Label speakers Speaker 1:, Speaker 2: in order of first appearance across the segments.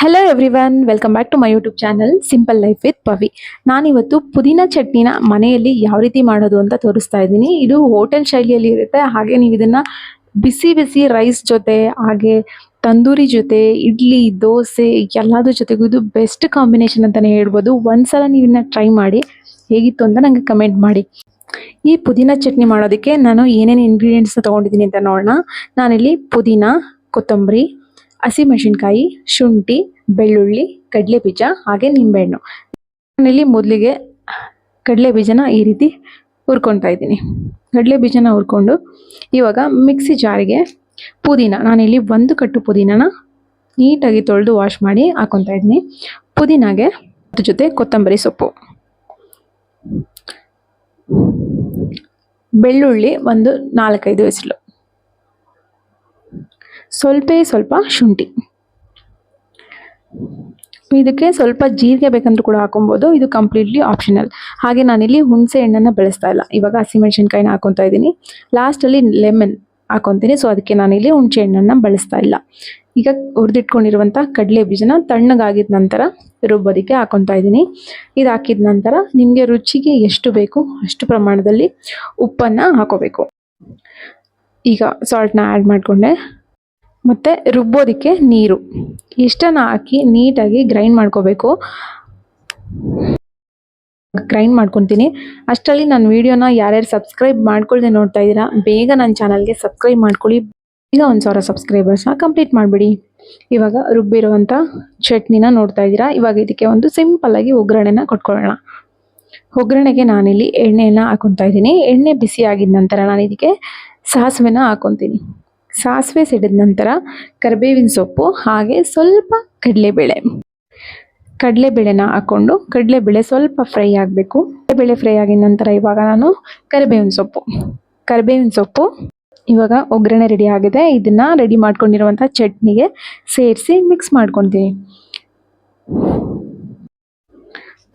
Speaker 1: Hello everyone, welcome back to my YouTube channel simple life with Pavi. ನಾನಿವತ್ತು ಪುದೀನ ಚಟ್ನಿನ ಮನೆಯಲ್ಲಿ ಯಾವ ರೀತಿ ಮಾಡೋದು ಅಂತ ತೋರಿಸ್ತಾ ಇದ್ದೀನಿ. ಇದು ಹೋಟೆಲ್ ಶೈಲಿಯಲ್ಲಿ ಇರುತ್ತೆ. ಹಾಗೆ ನೀವು ಇದನ್ನ ಬಿಸಿ ಬಿಸಿ ರೈಸ್ ಜೊತೆ, ಹಾಗೆ ತಂದೂರಿ ಜೊತೆ, ಇಡ್ಲಿ, ದೋಸೆ ಎಲ್ಲದ್ರ ಜೊತೆಗೂ ಇದು ಬೆಸ್ಟ್ ಕಾಂಬಿನೇಷನ್ ಅಂತಾನೆ ಹೇಳ್ಬೋದು. ಒಂದ್ಸಲ ನೀವು ಇದನ್ನ ಟ್ರೈ ಮಾಡಿ ಹೇಗಿತ್ತು ಅಂತ ನಂಗೆ ಕಮೆಂಟ್ ಮಾಡಿ. ಈ ಪುದೀನ ಚಟ್ನಿ ಮಾಡೋದಕ್ಕೆ ನಾನು ಏನೇನು ಇಂಗ್ರೀಡಿಯೆಂಟ್ಸ್ನ ತೊಗೊಂಡಿದ್ದೀನಿ ಅಂತ ನೋಡೋಣ. ನಾನಿಲ್ಲಿ ಪುದೀನ, ಕೊತ್ತಂಬರಿ, ಹಸಿಮೆಣಸಿನ್ಕಾಯಿ, ಶುಂಠಿ, ಬೆಳ್ಳುಳ್ಳಿ, ಕಡಲೆ ಬೀಜ, ಹಾಗೆ ನಿಂಬೆಹಣ್ಣು. ನಾನಿಲ್ಲಿ ಮೊದಲಿಗೆ ಕಡಲೆ ಬೀಜನ ಈ ರೀತಿ ಹುರ್ಕೊತಾ ಇದ್ದೀನಿ. ಕಡಲೆ ಬೀಜನ ಹುರ್ಕೊಂಡು ಇವಾಗ ಮಿಕ್ಸಿ ಜಾರಿಗೆ ಪುದೀನ, ನಾನಿಲ್ಲಿ ಒಂದು ಕಟ್ಟು ಪುದೀನನ ನೀಟಾಗಿ ತೊಳೆದು ವಾಶ್ ಮಾಡಿ ಹಾಕೊತಾ ಇದ್ದೀನಿ. ಪುದೀನಾಗೆ ಅದ್ರ ಜೊತೆ ಕೊತ್ತಂಬರಿ ಸೊಪ್ಪು, ಬೆಳ್ಳುಳ್ಳಿ ಒಂದು 4-5 ಎಸಳು, ಸ್ವಲ್ಪ ಶುಂಠಿ. ಇದಕ್ಕೆ ಸ್ವಲ್ಪ ಜೀರಿಗೆ ಬೇಕಂದ್ರೂ ಕೂಡ ಹಾಕೊಬೋದು. ಇದು ಕಂಪ್ಲೀಟ್ಲಿ ಆಪ್ಷನಲ್. ಹಾಗೆ ನಾನಿಲ್ಲಿ ಹುಣಸೆ ಹಣ್ಣನ್ನು ಬೆಳೆಸ್ತಾ ಇಲ್ಲ. ಇವಾಗ ಹಸಿಮೆಣಸಿನ್ಕಾಯಿನ ಹಾಕೊತಾ ಇದ್ದೀನಿ. ಲಾಸ್ಟಲ್ಲಿ ಲೆಮನ್ ಹಾಕೊತೀನಿ. ಸೊ ಅದಕ್ಕೆ ನಾನಿಲ್ಲಿ ಹುಣಸೆ ಹಣ್ಣನ್ನು ಬಳಸ್ತಾ ಇಲ್ಲ. ಈಗ ಹುರಿದಿಟ್ಕೊಂಡಿರುವಂಥ ಕಡಲೆ ಬೀಜನ ತಣ್ಣಗಾಗಿದ ನಂತರ ರುಬ್ಬೋದಕ್ಕೆ ಹಾಕೊತಾ ಇದ್ದೀನಿ. ಇದು ಹಾಕಿದ ನಂತರ ನಿಮಗೆ ರುಚಿಗೆ ಎಷ್ಟು ಬೇಕು ಅಷ್ಟು ಪ್ರಮಾಣದಲ್ಲಿ ಉಪ್ಪನ್ನು ಹಾಕೋಬೇಕು. ಈಗ ಸಾಲ್ಟ್ನ ಆ್ಯಡ್ ಮಾಡಿಕೊಂಡೆ. ಮತ್ತು ರುಬ್ಬೋದಕ್ಕೆ ನೀರು ಇಷ್ಟನ್ನು ಹಾಕಿ ನೀಟಾಗಿ ಗ್ರೈಂಡ್ ಮಾಡ್ಕೋಬೇಕು. ಗ್ರೈಂಡ್ ಮಾಡ್ಕೊತೀನಿ. ಅಷ್ಟರಲ್ಲಿ ನನ್ನ ವೀಡಿಯೋನ ಯಾರ್ಯಾರು ಸಬ್ಸ್ಕ್ರೈಬ್ ಮಾಡ್ಕೊಳ್ದೆ ನೋಡ್ತಾ ಇದ್ದೀರಾ, ಬೇಗ ನನ್ನ ಚಾನಲ್ಗೆ ಸಬ್ಸ್ಕ್ರೈಬ್ ಮಾಡ್ಕೊಳ್ಳಿ. ಈಗ 1000 ಸಬ್ಸ್ಕ್ರೈಬರ್ಸ್ನ ಕಂಪ್ಲೀಟ್ ಮಾಡಿಬಿಡಿ. ಇವಾಗ ರುಬ್ಬಿರುವಂಥ ಚಟ್ನಿನ ನೋಡ್ತಾ ಇದ್ದೀರಾ. ಇವಾಗ ಇದಕ್ಕೆ ಒಂದು ಸಿಂಪಲ್ಲಾಗಿ ಒಗ್ಗರಣೆನ ಕೊಟ್ಕೊಳ್ಳೋಣ. ಒಗ್ಗರಣೆಗೆ ನಾನಿಲ್ಲಿ ಎಣ್ಣೆನ ಹಾಕೊತಾ ಇದ್ದೀನಿ. ಎಣ್ಣೆ ಬಿಸಿ ಆಗಿದ ನಂತರ ನಾನು ಇದಕ್ಕೆ ಸಾಸಿವೆನ ಹಾಕೊತೀನಿ. ಸಾಸಿವೆ ಸಿಡಿದ ನಂತರ ಕರಿಬೇವಿನ ಸೊಪ್ಪು, ಹಾಗೆ ಸ್ವಲ್ಪ ಕಡಲೆಬೇಳೆನ ಹಾಕ್ಕೊಂಡು ಕಡಲೆಬೇಳೆ ಸ್ವಲ್ಪ ಫ್ರೈ ಆಗಬೇಕು. ಕಡಲೆಬೇಳೆ ಫ್ರೈ ಆಗಿದ ನಂತರ ಇವಾಗ ನಾನು ಕರಿಬೇವಿನ ಸೊಪ್ಪು ಇವಾಗ ಒಗ್ಗರಣೆ ರೆಡಿ ಆಗಿದೆ. ಇದನ್ನು ರೆಡಿ ಮಾಡ್ಕೊಂಡಿರುವಂಥ ಚಟ್ನಿಗೆ ಸೇರಿಸಿ ಮಿಕ್ಸ್ ಮಾಡ್ಕೊತೀನಿ.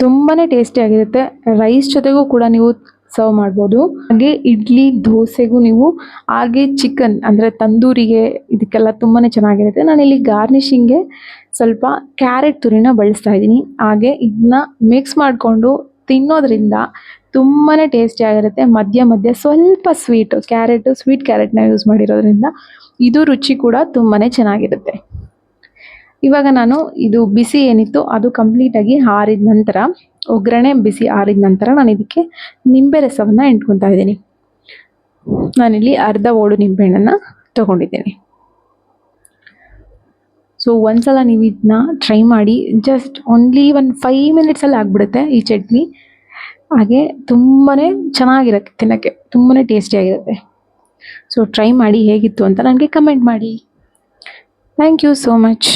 Speaker 1: ತುಂಬಾ ಟೇಸ್ಟಿಯಾಗಿರುತ್ತೆ. ರೈಸ್ ಜೊತೆಗೂ ಕೂಡ ನೀವು ಸರ್ವ್ ಮಾಡ್ಬೋದು. ಹಾಗೆ ಇಡ್ಲಿ, ದೋಸೆಗೂ ನೀವು, ಹಾಗೆ ಚಿಕನ್ ಅಂದರೆ ತಂದೂರಿಗೆ, ಇದಕ್ಕೆಲ್ಲ ತುಂಬಾ ಚೆನ್ನಾಗಿರುತ್ತೆ. ನಾನಿಲ್ಲಿ ಗಾರ್ನಿಷಿಂಗ್ಗೆ ಸ್ವಲ್ಪ ಕ್ಯಾರೆಟ್ ತುರಿನ ಬಳಸ್ತಾ ಇದ್ದೀನಿ. ಹಾಗೆ ಇದನ್ನ ಮಿಕ್ಸ್ ಮಾಡಿಕೊಂಡು ತಿನ್ನೋದ್ರಿಂದ ತುಂಬಾ ಟೇಸ್ಟಿಯಾಗಿರುತ್ತೆ. ಮಧ್ಯ ಸ್ವಲ್ಪ ಸ್ವೀಟ್ ಕ್ಯಾರೆಟ್ನ ಯೂಸ್ ಮಾಡಿರೋದ್ರಿಂದ ಇದು ರುಚಿ ಕೂಡ ತುಂಬಾ ಚೆನ್ನಾಗಿರುತ್ತೆ. ಇವಾಗ ನಾನು ಇದು ಬಿಸಿ ಏನಿತ್ತು ಅದು ಕಂಪ್ಲೀಟಾಗಿ ಆರಿದ ನಂತರ, ಒಗ್ಗರಣೆ ಬಿಸಿ ಆರಿದ ನಂತರ ನಾನು ಇದಕ್ಕೆ ನಿಂಬೆ ರಸವನ್ನು ಎಂಟ್ಕೊತಾ ಇದ್ದೀನಿ. ನಾನಿಲ್ಲಿ ಅರ್ಧ ಓಡು ನಿಂಬೆಹಣ್ಣನ್ನು ತೊಗೊಂಡಿದ್ದೀನಿ. ಸೊ ಒಂದ್ಸಲ ನೀವು ಇದನ್ನ ಟ್ರೈ ಮಾಡಿ. ಜಸ್ಟ್ ಓನ್ಲಿ 5 ಮಿನಿಟ್ಸಲ್ಲಿ ಆಗಿಬಿಡುತ್ತೆ ಈ ಚಟ್ನಿ. ಹಾಗೆ ತುಂಬಾ ಚೆನ್ನಾಗಿರುತ್ತೆ, ತಿನ್ನೋಕ್ಕೆ ತುಂಬಾ ಟೇಸ್ಟಿಯಾಗಿರುತ್ತೆ. ಸೊ ಟ್ರೈ ಮಾಡಿ ಹೇಗಿತ್ತು ಅಂತ ನನಗೆ ಕಮೆಂಟ್ ಮಾಡಿ. Thank you so much.